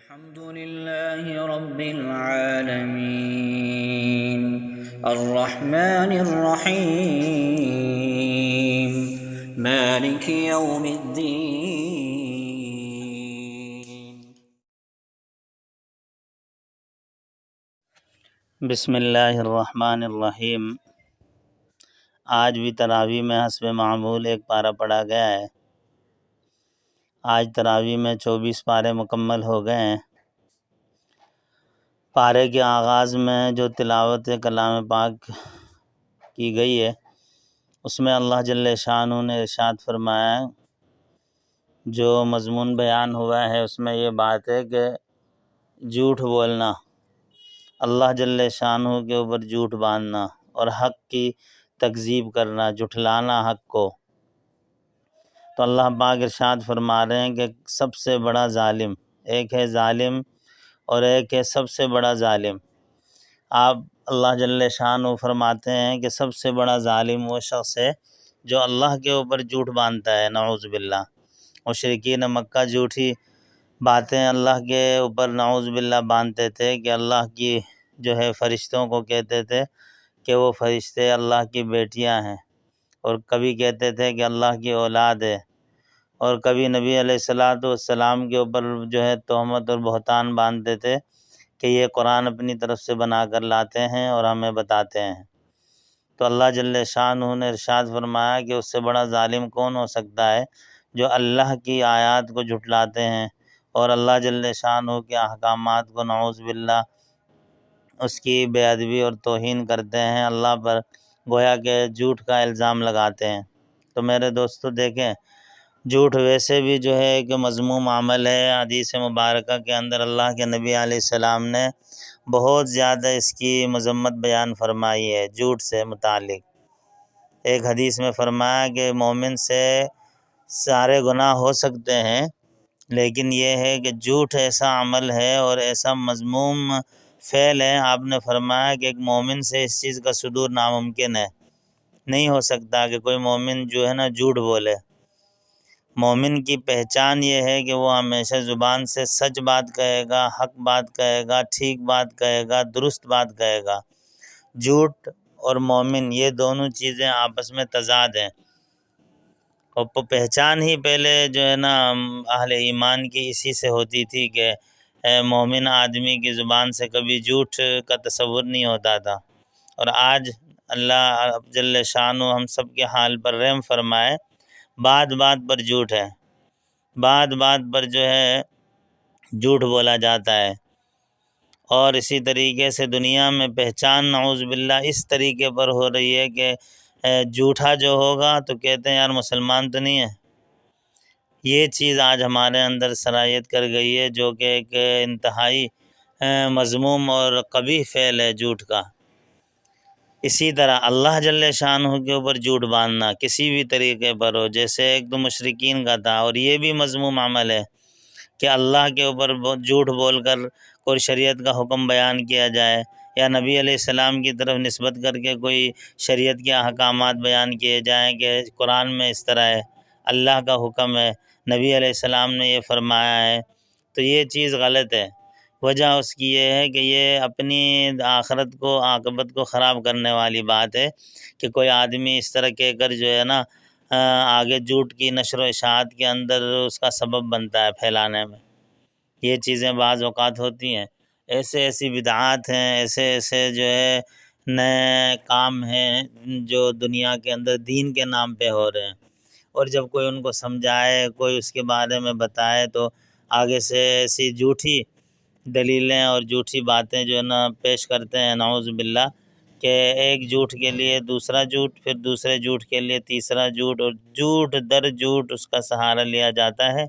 الحمد لله رب العالمين الرحمن الرحيم مالك يوم الدين بسم اللہ الرحمن الرحیم۔ آج بھی تراویح میں حسب معمول ایک پارہ پڑھا گیا ہے۔ آج تراویح میں 24 پارے مکمل ہو گئے ہیں۔ پارے کے آغاز میں جو تلاوت کلام پاک کی گئی ہے اس میں اللہ جل شانہ نے ارشاد فرمایا ہے، جو مضمون بیان ہوا ہے اس میں یہ بات ہے کہ جھوٹ بولنا، اللہ جل شانہ کے اوپر جھوٹ باندھنا اور حق کی تکذیب کرنا، جھٹلانا حق کو۔ تو اللہ پاک ارشاد فرما رہے ہیں کہ سب سے بڑا ظالم، ایک ہے ظالم اور ایک ہے سب سے بڑا ظالم۔ آپ اللہ جل شانہ فرماتے ہیں کہ سب سے بڑا ظالم وہ شخص ہے جو اللہ کے اوپر جھوٹ باندھتا ہے، نعوذ باللہ۔ مشرکین مکہ جھوٹی باتیں اللہ کے اوپر نعوذ باللہ باندھتے تھے کہ اللہ کی جو ہے فرشتوں کو کہتے تھے کہ وہ فرشتے اللہ کی بیٹیاں ہیں، اور کبھی کہتے تھے کہ اللہ کی اولاد ہے، اور کبھی نبی علیہ السلام کے اوپر جو ہے تہمت اور بہتان باندھتے تھے کہ یہ قرآن اپنی طرف سے بنا کر لاتے ہیں اور ہمیں بتاتے ہیں۔ تو اللہ جل شانہ نے ارشاد فرمایا کہ اس سے بڑا ظالم کون ہو سکتا ہے جو اللہ کی آیات کو جھٹلاتے ہیں اور اللہ جل شانہ کے احکامات کو نعوذ باللہ اس کی بے ادبی اور توہین کرتے ہیں، اللہ پر گویا کہ جھوٹ کا الزام لگاتے ہیں۔ تو میرے دوستو دیکھیں، جھوٹ ویسے بھی جو ہے کہ مذموم عمل ہے۔ حدیث مبارکہ کے اندر اللہ کے نبی علیہ السلام نے بہت زیادہ اس کی مذمت بیان فرمائی ہے جھوٹ سے متعلق۔ ایک حدیث میں فرمایا کہ مومن سے سارے گناہ ہو سکتے ہیں، لیکن یہ ہے کہ جھوٹ ایسا عمل ہے اور ایسا مذموم فعل ہے، آپ نے فرمایا کہ ایک مومن سے اس چیز کا صدور ناممکن ہے، نہیں ہو سکتا کہ کوئی مومن جو ہے نا جھوٹ بولے۔ مومن کی پہچان یہ ہے کہ وہ ہمیشہ زبان سے سچ بات کہے گا، حق بات کہے گا، ٹھیک بات کہے گا، درست بات کہے گا۔ جھوٹ اور مومن یہ دونوں چیزیں آپس میں تضاد ہیں، اور پہچان ہی پہلے جو ہے نا اہل ایمان کی اسی سے ہوتی تھی کہ مومن آدمی کی زبان سے کبھی جھوٹ کا تصور نہیں ہوتا تھا۔ اور آج اللہ جل شانہ ہم سب کے حال پر رحم فرمائے، بات بات پر جھوٹ ہے، بات بات پر جو ہے جھوٹ بولا جاتا ہے۔ اور اسی طریقے سے دنیا میں پہچان نعوذ باللہ اس طریقے پر ہو رہی ہے کہ جھوٹا جو ہوگا تو کہتے ہیں یار مسلمان تو نہیں ہے۔ یہ چیز آج ہمارے اندر سرایت کر گئی ہے، جو کہ ایک انتہائی مذموم اور قبیح فعل ہے جھوٹ کا۔ اسی طرح اللہ جل شانہ کے اوپر جھوٹ باندھنا کسی بھی طریقے پر ہو، جیسے ایک تو مشرکین کا تھا، اور یہ بھی مذموم عمل ہے کہ اللہ کے اوپر جھوٹ بول کر کوئی شریعت کا حکم بیان کیا جائے، یا نبی علیہ السلام کی طرف نسبت کر کے کوئی شریعت کے احکامات بیان کیے جائیں کہ قرآن میں اس طرح ہے، اللہ کا حکم ہے، نبی علیہ السلام نے یہ فرمایا ہے۔ تو یہ چیز غلط ہے۔ وجہ اس کی یہ ہے کہ یہ اپنی آخرت کو، عاقبت کو خراب کرنے والی بات ہے کہ کوئی آدمی اس طرح کہہ کر جو ہے نا آگے جھوٹ کی نشر و اشاعت کے اندر اس کا سبب بنتا ہے پھیلانے میں۔ یہ چیزیں بعض اوقات ہوتی ہیں، ایسی بدعات ہیں، ایسے جو ہے نئے کام ہیں جو دنیا کے اندر دین کے نام پہ ہو رہے ہیں، اور جب کوئی ان کو سمجھائے، کوئی اس کے بارے میں بتائے تو آگے سے ایسی جھوٹی دلیلیں اور جھوٹی باتیں جو ہے نا پیش کرتے ہیں نعوذ باللہ، کہ ایک جھوٹ کے لیے دوسرا جھوٹ، پھر دوسرے جھوٹ کے لیے تیسرا جھوٹ، اور جھوٹ در جھوٹ اس کا سہارا لیا جاتا ہے،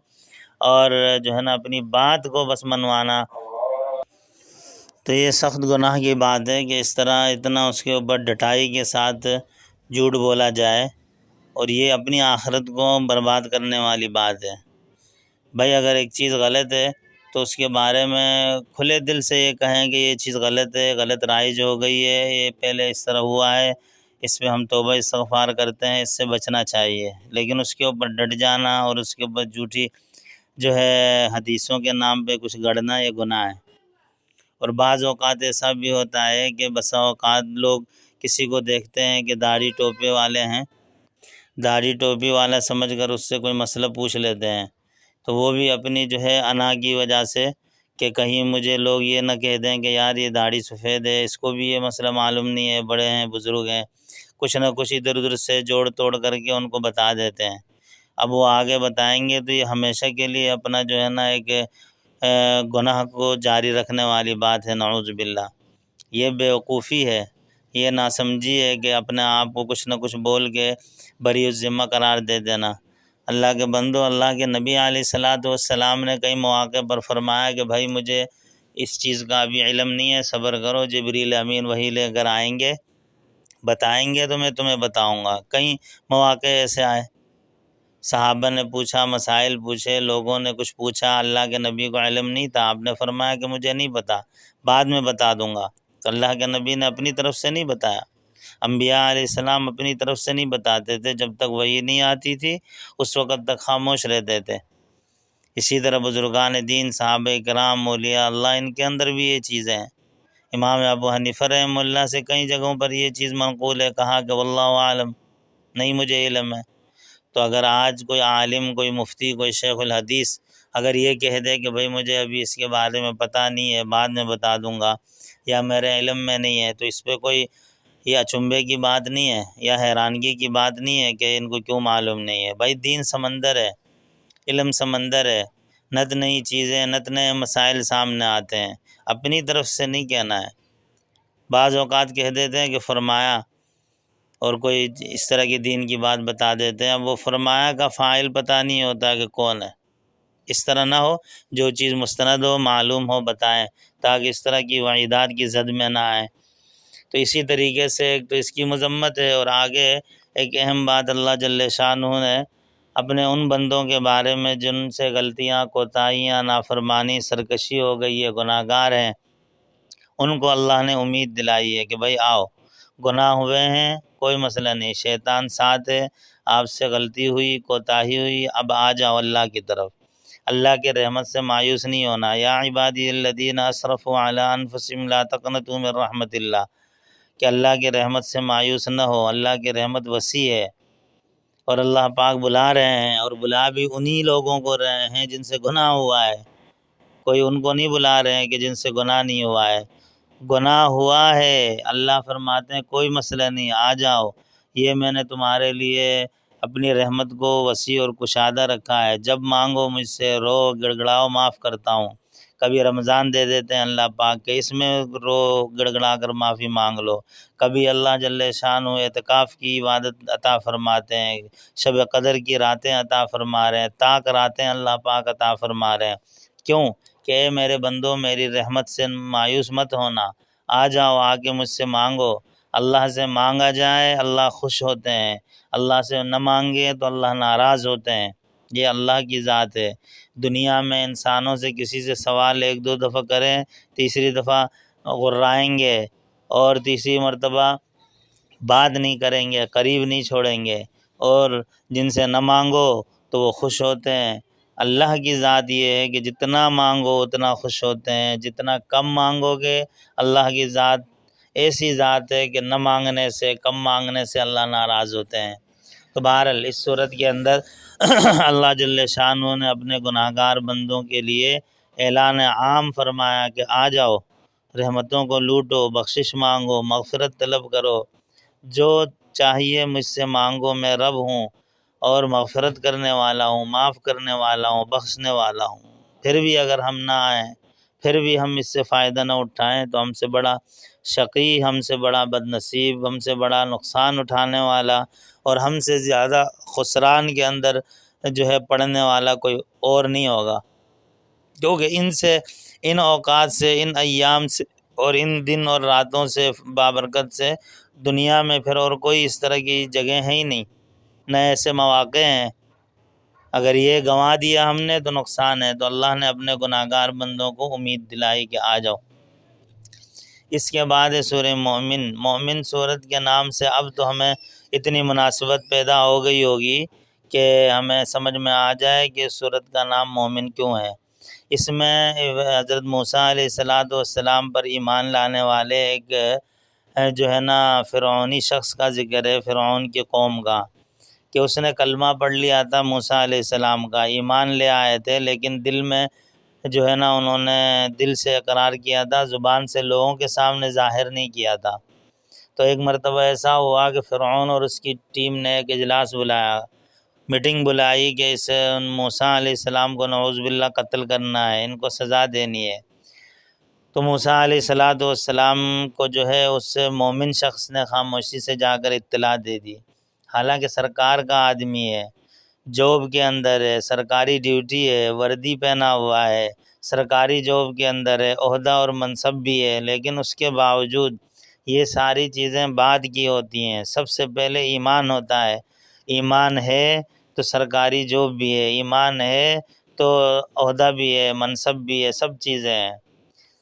اور جو ہے نا اپنی بات کو بس منوانا۔ تو یہ سخت گناہ کی بات ہے کہ اس طرح اتنا اس کے اوپر ڈٹائی کے ساتھ جھوٹ بولا جائے، اور یہ اپنی آخرت کو برباد کرنے والی بات ہے۔ بھائی اگر ایک چیز غلط ہے تو اس کے بارے میں کھلے دل سے یہ کہیں کہ یہ چیز غلط ہے، غلط رائج ہو گئی ہے، یہ پہلے اس طرح ہوا ہے، اس پہ ہم توبہ استغفار کرتے ہیں، اس سے بچنا چاہیے۔ لیکن اس کے اوپر ڈٹ جانا اور اس کے اوپر جو ہے حدیثوں کے نام پہ کچھ گڑنا یہ گناہ ہے۔ اور بعض اوقات ایسا بھی ہوتا ہے کہ بسا اوقات لوگ کسی کو دیکھتے ہیں کہ داڑھی ٹوپے والے ہیں، داڑھی ٹوپی والا سمجھ کر اس سے کوئی مسئلہ پوچھ لیتے ہیں، تو وہ بھی اپنی جو ہے انا کی وجہ سے کہ کہیں مجھے لوگ یہ نہ کہہ دیں کہ یار یہ داڑھی سفید ہے، اس کو بھی یہ مسئلہ معلوم نہیں ہے، بڑے ہیں بزرگ ہیں، کچھ نہ کچھ ادھر ادھر سے جوڑ توڑ کر کے ان کو بتا دیتے ہیں۔ اب وہ آگے بتائیں گے تو یہ ہمیشہ کے لیے اپنا جو ہے نا ایک گناہ کو جاری رکھنے والی بات ہے، نعوذ باللہ۔ یہ بیوقوفی ہے، یہ ناسمجھی ہے کہ اپنے آپ کو کچھ نہ کچھ بول کے بری الذمہ قرار دے دینا۔ اللہ کے بندو، اللہ کے نبی علیہ السلام نے کئی مواقع پر فرمایا کہ بھائی مجھے اس چیز کا ابھی علم نہیں ہے، صبر کرو، جبریل امین وہی لے کر آئیں گے، بتائیں گے تو میں تمہیں بتاؤں گا۔ کئی مواقع ایسے آئے، صحابہ نے پوچھا، مسائل پوچھے، لوگوں نے کچھ پوچھا، اللہ کے نبی کو علم نہیں تھا، آپ نے فرمایا کہ مجھے نہیں پتہ، بعد میں بتا دوں گا۔ تو اللہ کے نبی نے اپنی طرف سے نہیں بتایا، انبیاء علیہ السلام اپنی طرف سے نہیں بتاتے تھے، جب تک وحی نہیں آتی تھی اس وقت تک خاموش رہتے تھے۔ اسی طرح بزرگان دین، صحابہ کرام، اولیاء اللہ، ان کے اندر بھی یہ چیزیں ہیں۔ امام ابو حنیفہ رحمہ اللہ سے کئی جگہوں پر یہ چیز منقول ہے، کہا کہ واللہ عالم، نہیں مجھے علم ہے۔ تو اگر آج کوئی عالم، کوئی مفتی، کوئی شیخ الحدیث اگر یہ کہہ دے کہ بھائی مجھے ابھی اس کے بارے میں پتہ نہیں ہے، بعد میں بتا دوں گا، یا میرے علم میں نہیں ہے، تو اس پہ کوئی یہ اچنبے کی بات نہیں ہے یا حیرانگی کی بات نہیں ہے کہ ان کو کیوں معلوم نہیں ہے۔ بھائی دین سمندر ہے، علم سمندر ہے، نت نئی چیزیں، نت نئے مسائل سامنے آتے ہیں، اپنی طرف سے نہیں کہنا ہے۔ بعض اوقات کہہ دیتے ہیں کہ فرمایا، اور کوئی اس طرح کی دین کی بات بتا دیتے ہیں، اب وہ فرمایا کا فاعل پتہ نہیں ہوتا کہ کون ہے۔ اس طرح نہ ہو، جو چیز مستند ہو، معلوم ہو، بتائیں، تاکہ اس طرح کی وعیدات کی زد میں نہ آئیں۔ تو اسی طریقے سے ایک تو اس کی مذمت ہے، اور آگے ایک اہم بات اللہ جل شانہ نے اپنے ان بندوں کے بارے میں جن سے غلطیاں، کوتاہیاں، نافرمانی، سرکشی ہو گئی ہے، گناہ گار ہیں، ان کو اللہ نے امید دلائی ہے کہ بھائی آؤ، گناہ ہوئے ہیں، کوئی مسئلہ نہیں، شیطان ساتھ ہے، آپ سے غلطی ہوئی، کوتاہی ہوئی، اب آ جاؤ اللہ کی طرف، اللہ کے رحمت سے مایوس نہیں ہونا۔ یا عبادی الذین اسرفوا علی انفسہم لا تقنطوا من رحمت اللہ، کہ اللہ کی رحمت سے مایوس نہ ہو، اللہ کی رحمت وسیع ہے، اور اللہ پاک بلا رہے ہیں، اور بلا بھی انہی لوگوں کو رہے ہیں جن سے گناہ ہوا ہے، کوئی ان کو نہیں بلا رہے ہیں کہ جن سے گناہ نہیں ہوا ہے۔ گناہ ہوا ہے، اللہ فرماتے ہیں کوئی مسئلہ نہیں، آ جاؤ، یہ میں نے تمہارے لیے اپنی رحمت کو وسیع اور کشادہ رکھا ہے، جب مانگو مجھ سے، رو گڑ گڑاؤ، معاف کرتا ہوں۔ کبھی رمضان دے دیتے ہیں اللہ پاک کہ اس میں رو گڑ گڑا کر معافی مانگ لو، کبھی اللہ جل شانہ اعتکاف کی عبادت عطا فرماتے ہیں، شب قدر کی راتیں عطا فرما رہے ہیں، طاق راتیں اللہ پاک عطا فرما رہے ہیں۔ کیوں؟ کہ اے میرے بندو، میری رحمت سے مایوس مت ہونا، آ جاؤ، آ کے مجھ سے مانگو۔ اللہ سے مانگا جائے اللہ خوش ہوتے ہیں، اللہ سے نہ مانگے تو اللہ ناراض ہوتے ہیں، یہ اللہ کی ذات ہے۔ دنیا میں انسانوں سے کسی سے سوال ایک دو دفعہ کریں، تیسری دفعہ غرائیں گے، اور تیسری مرتبہ بات نہیں کریں گے، قریب نہیں چھوڑیں گے، اور جن سے نہ مانگو تو وہ خوش ہوتے ہیں۔ اللہ کی ذات یہ ہے کہ جتنا مانگو اتنا خوش ہوتے ہیں، جتنا کم مانگو گے، اللہ کی ذات ایسی ذات ہے کہ نہ مانگنے سے، کم مانگنے سے اللہ ناراض ہوتے ہیں۔ تو بہرحال اس صورت کے اندر اللہ جل شانہ نے اپنے گناہ گار بندوں کے لیے اعلان عام فرمایا کہ آ جاؤ، رحمتوں کو لوٹو، بخشش مانگو، مغفرت طلب کرو، جو چاہیے مجھ سے مانگو، میں رب ہوں اور مغفرت کرنے والا ہوں، معاف کرنے والا ہوں، بخشنے والا ہوں۔ پھر بھی اگر ہم نہ آئیں، پھر بھی ہم اس سے فائدہ نہ اٹھائیں، تو ہم سے بڑا شقی، ہم سے بڑا بد نصیب، ہم سے بڑا نقصان اٹھانے والا، اور ہم سے زیادہ خسران کے اندر جو ہے پڑھنے والا کوئی اور نہیں ہوگا، کیونکہ ان سے، ان اوقات سے، ان ایام سے، اور ان دن اور راتوں سے، بابرکت سے، دنیا میں پھر اور کوئی اس طرح کی جگہ ہے ہی نہیں، نہ ایسے مواقع ہیں۔ اگر یہ گنوا دیا ہم نے تو نقصان ہے۔ تو اللہ نے اپنے گناہ گار بندوں کو امید دلائی کہ آ جاؤ۔ اس کے بعد سورہ مومن سورت کے نام سے اب تو ہمیں اتنی مناسبت پیدا ہو گئی ہوگی کہ ہمیں سمجھ میں آ جائے کہ سورت کا نام مومن کیوں ہے۔ اس میں حضرت موسیٰ علیہ السلام پر ایمان لانے والے ایک جو ہے نا فرعونی شخص کا ذکر ہے، فرعون کی قوم کا، کہ اس نے کلمہ پڑھ لیا تھا موسیٰ علیہ السلام کا، ایمان لے آئے تھے، لیکن دل میں جو ہے نا انہوں نے دل سے اقرار کیا تھا، زبان سے لوگوں کے سامنے ظاہر نہیں کیا تھا۔ تو ایک مرتبہ ایسا ہوا کہ فرعون اور اس کی ٹیم نے ایک اجلاس بلایا، میٹنگ بلائی کہ اس موسیٰ علیہ السلام کو نعوذ باللہ قتل کرنا ہے، ان کو سزا دینی ہے۔ تو موسیٰ علیہ السلام کو جو ہے اس مومن شخص نے خاموشی سے جا کر اطلاع دے دی، حالانکہ سرکار کا آدمی ہے، جاب کے اندر ہے، سرکاری ڈیوٹی ہے، وردی پہنا ہوا ہے، سرکاری جاب کے اندر ہے، عہدہ اور منصب بھی ہے، لیکن اس کے باوجود یہ ساری چیزیں بعد کی ہوتی ہیں۔ سب سے پہلے ایمان ہوتا ہے، ایمان ہے تو سرکاری جاب بھی ہے، ایمان ہے تو عہدہ بھی ہے، منصب بھی ہے، سب چیزیں ہیں۔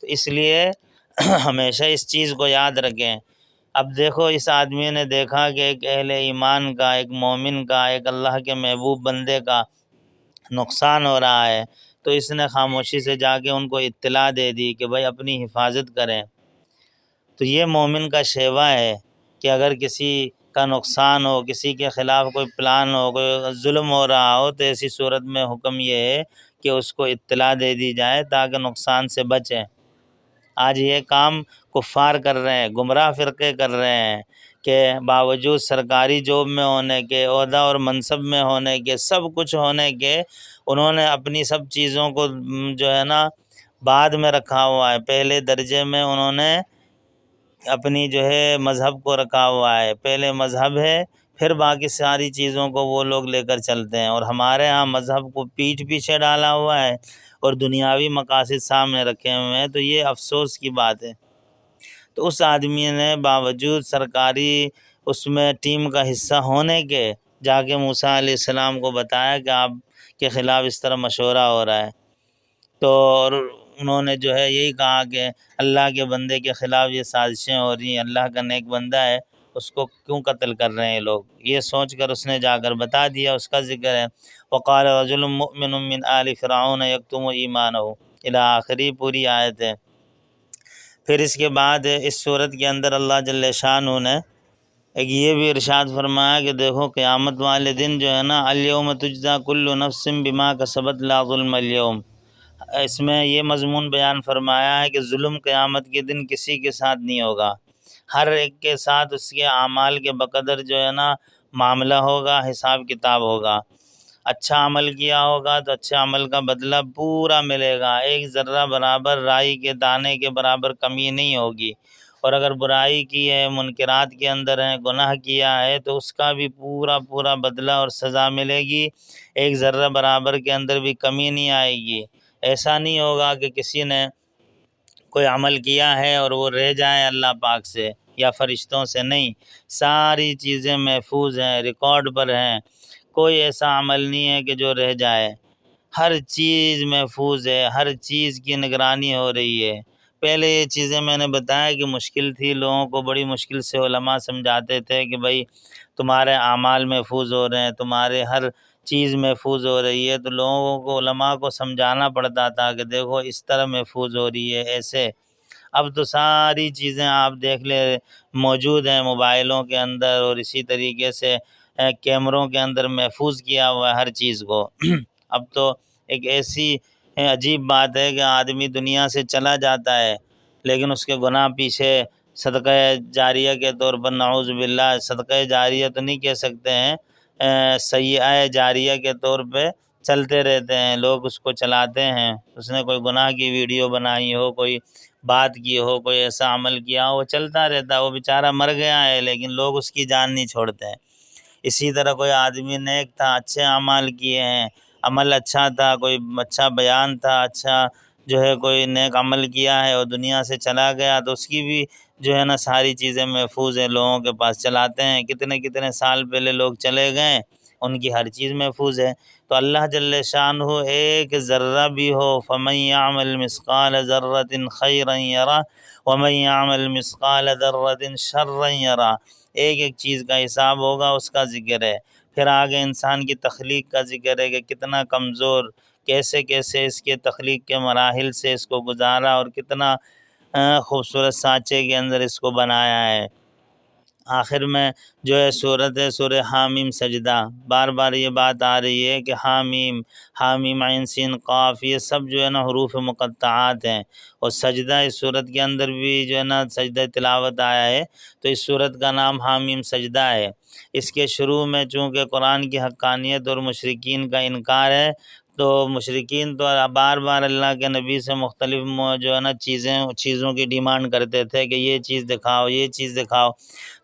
تو اس لیے ہمیشہ اس چیز کو یاد رکھیں۔ اب دیکھو اس آدمی نے دیکھا کہ ایک اہل ایمان کا، ایک مومن کا، ایک اللہ کے محبوب بندے کا نقصان ہو رہا ہے، تو اس نے خاموشی سے جا کے ان کو اطلاع دے دی کہ بھائی اپنی حفاظت کریں۔ تو یہ مومن کا شیوا ہے کہ اگر کسی کا نقصان ہو، کسی کے خلاف کوئی پلان ہو، کوئی ظلم ہو رہا ہو، تو ایسی صورت میں حکم یہ ہے کہ اس کو اطلاع دے دی جائے تاکہ نقصان سے بچیں۔ آج یہ کام کفار کر رہے ہیں، گمراہ فرقے کر رہے ہیں کہ باوجود سرکاری جاب میں ہونے کے، عہدہ اور منصب میں ہونے کے، سب کچھ ہونے کے، انہوں نے اپنی سب چیزوں کو جو ہے نا بعد میں رکھا ہوا ہے، پہلے درجے میں انہوں نے اپنی جو ہے مذہب کو رکھا ہوا ہے، پہلے مذہب ہے پھر باقی ساری چیزوں کو وہ لوگ لے کر چلتے ہیں، اور ہمارے ہاں مذہب کو پیٹھ پیچھے ڈالا ہوا ہے اور دنیاوی مقاصد سامنے رکھے ہوئے ہیں۔ تو یہ افسوس کی بات ہے۔ تو اس آدمی نے باوجود سرکاری اس میں ٹیم کا حصہ ہونے کے جا کے موسیٰ علیہ السلام کو بتایا کہ آپ کے خلاف اس طرح مشورہ ہو رہا ہے۔ تو اور انہوں نے جو ہے یہی کہا کہ اللہ کے بندے کے خلاف یہ سازشیں ہو رہی ہیں، اللہ کا نیک بندہ ہے، اس کو کیوں قتل کر رہے ہیں لوگ؟ یہ سوچ کر اس نے جا کر بتا دیا، اس کا ذکر ہے وقال رجل مؤمن من آل فرعون یکتم ایمانہ الی آخری پوری آیت ہے۔ پھر اس کے بعد اس صورت کے اندر اللہ جل شانہ نے ایک یہ بھی ارشاد فرمایا کہ دیکھو قیامت والے دن جو ہے نا الیوم تجزا کل نفس بما کسبت لا ظلم اليوم، اس میں یہ مضمون بیان فرمایا ہے کہ ظلم قیامت کے دن کسی کے ساتھ نہیں ہوگا، ہر ایک کے ساتھ اس کے اعمال کے بقدر جو ہے نا معاملہ ہوگا، حساب کتاب ہوگا۔ اچھا عمل کیا ہوگا تو اچھے عمل کا بدلہ پورا ملے گا، ایک ذرہ برابر رائی کے دانے کے برابر کمی نہیں ہوگی، اور اگر برائی کی ہے، منکرات کے اندر ہے، گناہ کیا ہے، تو اس کا بھی پورا بدلہ اور سزا ملے گی، ایک ذرہ برابر کے اندر بھی کمی نہیں آئے گی۔ ایسا نہیں ہوگا کہ کسی نے کوئی عمل کیا ہے اور وہ رہ جائے اللہ پاک سے یا فرشتوں سے، نہیں، ساری چیزیں محفوظ ہیں، ریکارڈ پر ہیں، کوئی ایسا عمل نہیں ہے کہ جو رہ جائے، ہر چیز محفوظ ہے، ہر چیز کی نگرانی ہو رہی ہے۔ پہلے یہ چیزیں میں نے بتایا کہ مشکل تھی، لوگوں کو بڑی مشکل سے علماء سمجھاتے تھے کہ بھائی تمہارے اعمال محفوظ ہو رہے ہیں، تمہارے ہر چیز محفوظ ہو رہی ہے، تو لوگوں کو، علماء کو سمجھانا پڑتا تھا کہ دیکھو اس طرح محفوظ ہو رہی ہے، ایسے۔ اب تو ساری چیزیں آپ دیکھ لیں موجود ہیں موبائلوں کے اندر، اور اسی طریقے سے کیمروں کے اندر محفوظ کیا ہوا ہے ہر چیز کو۔ اب تو ایک ایسی عجیب بات ہے کہ آدمی دنیا سے چلا جاتا ہے لیکن اس کے گناہ پیچھے صدقہ جاریہ کے طور پر، نعوذ باللہ، صدقہ جاریہ تو نہیں کہہ سکتے ہیں، سیئہ جاریہ کے طور پہ چلتے رہتے ہیں، لوگ اس کو چلاتے ہیں۔ اس نے کوئی گناہ کی ویڈیو بنائی ہو، کوئی بات کی ہو، کوئی ایسا عمل کیا ہو، وہ چلتا رہتا ہے، وہ بیچارہ مر گیا ہے لیکن لوگ اس کی جان نہیں چھوڑتے ہیں۔ اسی طرح کوئی آدمی نیک تھا، اچھے اعمال کیے ہیں، عمل اچھا تھا، کوئی اچھا بیان تھا، اچھا جو ہے کوئی نیک عمل کیا ہے اور دنیا سے چلا گیا، تو اس کی بھی جو ہے نا ساری چیزیں محفوظ ہیں، لوگوں کے پاس چلاتے ہیں، کتنے سال پہلے لوگ چلے گئے، ان کی ہر چیز محفوظ ہے۔ تو اللہ جل شانہ ایک ذرہ بھی ہو، فمن یعمل مثقال ذرۃ خیرا یرہ ومن یعمل مثقال ذرۃ شرا یرہ، ایک چیز کا حساب ہوگا، اس کا ذکر ہے۔ پھر آگے انسان کی تخلیق کا ذکر ہے کہ کتنا کمزور، کیسے کیسے اس کے تخلیق کے مراحل سے اس کو گزارا اور کتنا خوبصورت سانچے کے اندر اس کو بنایا ہے۔ آخر میں جو ہے صورت ہے سورہ حامیم سجدہ، بار بار یہ بات آ رہی ہے کہ حامیم، حامیم عین سین قاف، یہ سب جو ہے نا حروف مقطعات ہیں، اور سجدہ اس صورت کے اندر بھی جو ہے نا سجدہ تلاوت آیا ہے، تو اس صورت کا نام حامیم سجدہ ہے۔ اس کے شروع میں چونکہ قرآن کی حقانیت اور مشرکین کا انکار ہے، تو مشرکین تو بار بار اللہ کے نبی سے مختلف جو ہے نا چیزوں کی ڈیمانڈ کرتے تھے کہ یہ چیز دکھاؤ، یہ چیز دکھاؤ،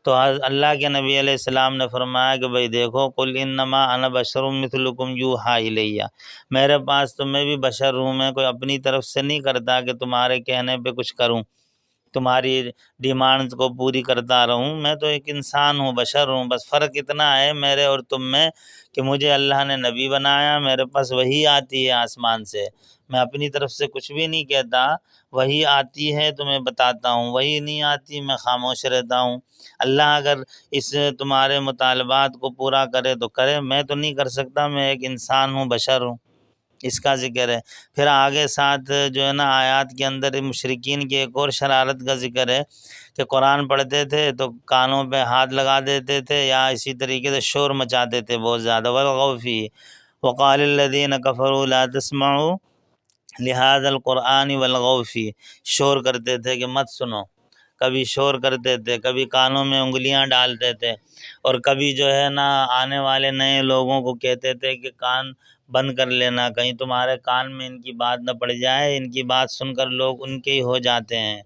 تو اللہ کے نبی علیہ السلام نے فرمایا کہ بھئی دیکھو، قل انما انا بشر مثلکم یوحی الیہ، میرے پاس تو میں بھی بشر ہوں، میں کوئی اپنی طرف سے نہیں کرتا کہ تمہارے کہنے پہ کچھ کروں، تمہاری ڈیمانڈز کو پوری کرتا رہوں، میں تو ایک انسان ہوں، بشر ہوں، بس فرق اتنا ہے میرے اور تم میں کہ مجھے اللہ نے نبی بنایا، میرے پاس وحی آتی ہے آسمان سے، میں اپنی طرف سے کچھ بھی نہیں کہتا، وحی آتی ہے تو میں بتاتا ہوں، وحی نہیں آتی میں خاموش رہتا ہوں۔ اللہ اگر اس تمہارے مطالبات کو پورا کرے تو کرے، میں تو نہیں کر سکتا، میں ایک انسان ہوں، بشر ہوں، اس کا ذکر ہے۔ پھر آگے ساتھ جو ہے نا آیات کے اندر مشرکین کی ایک اور شرارت کا ذکر ہے کہ قرآن پڑھتے تھے تو کانوں پہ ہاتھ لگا دیتے تھے، یا اسی طریقے سے شور مچاتے تھے بہت زیادہ، والغوا فیہ وقال الذین کفروا لا تسمعوا لہذا القرآن والغوا فیہ، شور کرتے تھے کہ مت سنو، کبھی شور کرتے تھے، کبھی کانوں میں انگلیاں ڈالتے تھے، اور کبھی جو ہے نا آنے والے نئے لوگوں کو کہتے تھے کہ کان بند کر لینا، کہیں تمہارے کان میں ان کی بات نہ پڑ جائے، ان کی بات سن کر لوگ ان کے ہی ہو جاتے ہیں۔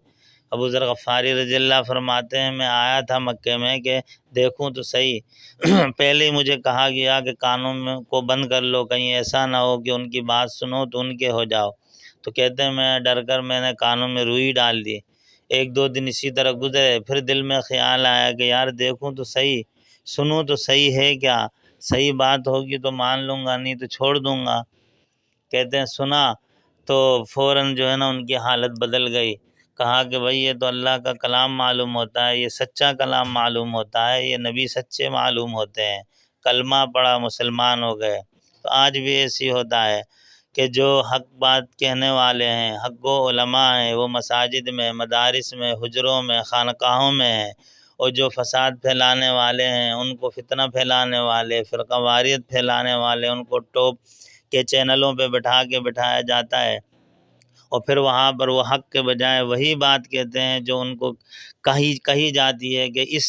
ابو ذر غفاری رضی اللہ فرماتے ہیں میں آیا تھا مکے میں کہ دیکھوں تو صحیح، پہلے ہی مجھے کہا گیا کہ کانوں میں کو بند کر لو، کہیں ایسا نہ ہو کہ ان کی بات سنو تو ان کے ہو جاؤ، تو کہتے ہیں میں ڈر کر میں نے کانوں میں روئی ڈال دی۔ ایک دو دن اسی طرح گزرے، پھر دل میں خیال آیا کہ یار دیکھوں تو صحیح، سنوں تو صحیح ہے کیا، صحیح بات ہوگی تو مان لوں گا، نہیں تو چھوڑ دوں گا۔ کہتے ہیں سنا تو فوراً جو ہے نا ان کی حالت بدل گئی، کہا کہ بھئی یہ تو اللہ کا کلام معلوم ہوتا ہے، یہ سچا کلام معلوم ہوتا ہے، یہ نبی سچے معلوم ہوتے ہیں، کلمہ پڑھا مسلمان ہو گئے۔ تو آج بھی ایسی ہوتا ہے کہ جو حق بات کہنے والے ہیں، حق و علماء ہیں، وہ مساجد میں، مدارس میں، حجروں میں، خانقاہوں میں ہیں، اور جو فساد پھیلانے والے ہیں، ان کو فتنہ پھیلانے والے، فرقہ واریت پھیلانے والے، ان کو ٹوپ کے چینلوں پہ بٹھایا جاتا ہے، اور پھر وہاں پر وہ حق کے بجائے وہی بات کہتے ہیں جو ان کو کہی جاتی ہے کہ اس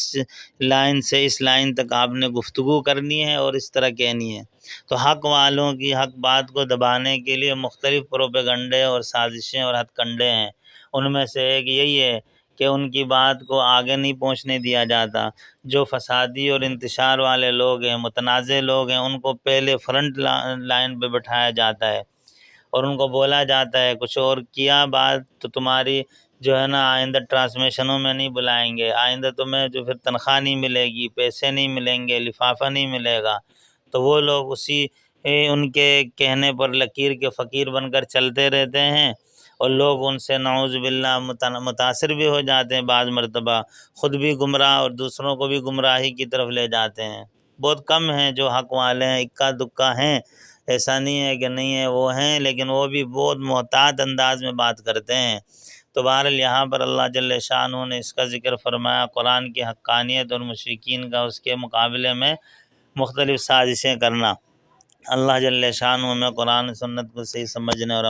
لائن سے اس لائن تک آپ نے گفتگو کرنی ہے اور اس طرح کہنی ہے۔ تو حق والوں کی حق بات کو دبانے کے لیے مختلف پروپیگنڈے اور سازشیں اور ہتھ کنڈے ہیں، ان میں سے ایک یہی ہے کہ ان کی بات کو آگے نہیں پہنچنے دیا جاتا، جو فسادی اور انتشار والے لوگ ہیں، متنازع لوگ ہیں، ان کو پہلے فرنٹ لائن پہ بٹھایا جاتا ہے، اور ان کو بولا جاتا ہے کچھ اور کیا بات تو تمہاری جو ہے نا آئندہ ٹرانسمیشنوں میں نہیں بلائیں گے، آئندہ تمہیں جو پھر تنخواہ نہیں ملے گی، پیسے نہیں ملیں گے، لفافہ نہیں ملے گا، تو وہ لوگ اسی ان کے کہنے پر لکیر کے فقیر بن کر چلتے رہتے ہیں، اور لوگ ان سے نعوذ باللہ متاثر بھی ہو جاتے ہیں، بعض مرتبہ خود بھی گمراہ اور دوسروں کو بھی گمراہی کی طرف لے جاتے ہیں۔ بہت کم ہیں جو حق والے ہیں، اکا دکا ہیں، ایسا نہیں ہے کہ نہیں ہے، وہ ہیں، لیکن وہ بھی بہت محتاط انداز میں بات کرتے ہیں۔ تو بہرحال یہاں پر اللہ جل شانہ نے اس کا ذکر فرمایا، قرآن کی حقانیت اور مشرکین کا اس کے مقابلے میں مختلف سازشیں کرنا۔ اللہ جل شانہ میں قرآن سنت کو صحیح سمجھنے اور